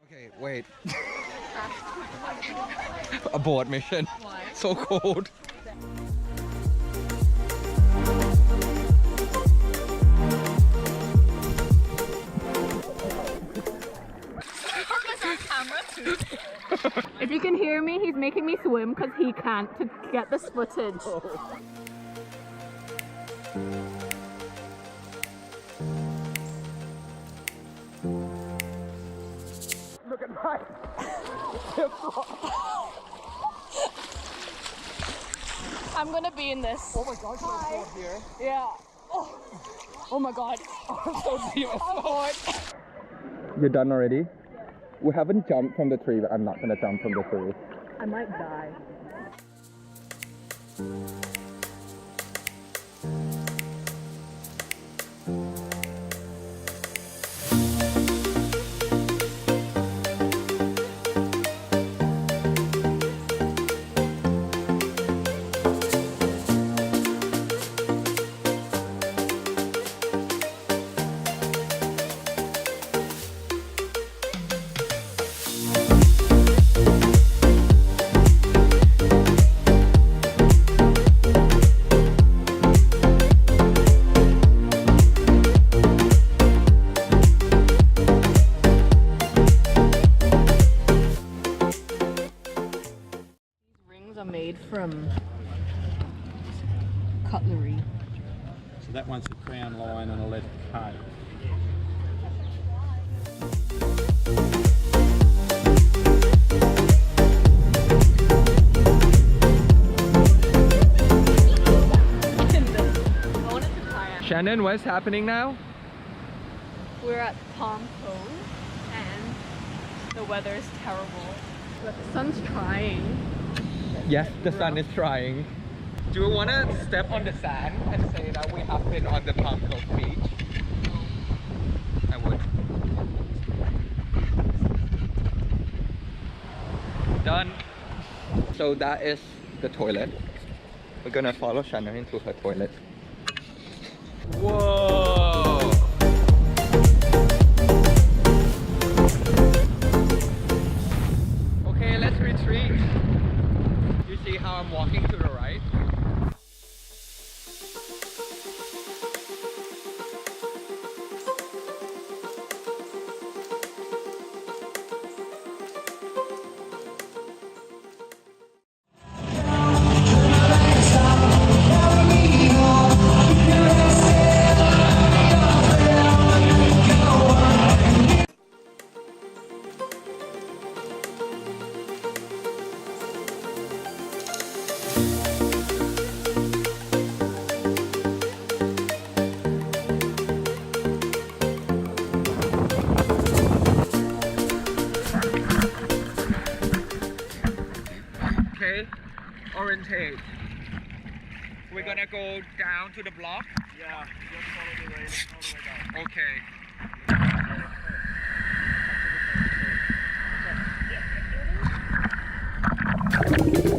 Okay, wait. Abort mission. Why? So cold. If you can hear me, he's making me swim because he can't to get this footage. Look at my I'm gonna be in this. Oh my god, so cold here. Yeah. Oh my god. I'm so deep. I'm bored. You're done already? We haven't jumped from the tree, but I'm not gonna jump from the tree. I might die. Made from cutlery. So that one's the crown line and a lead K. Shannon, what's happening now? We're at Palm Cove and the weather is terrible. But the sun's trying. Yes, the sun is trying. Do you want to step on the sand and say that we have been on the Palm Cove beach? I would. Done. So that is the toilet. We're gonna follow Shannon into her toilet. Whoa! Okay, let's retreat. You see how I'm walking to the right? Okay, orientate. We're gonna go down to the block? Yeah, just follow the way all the way down. Okay.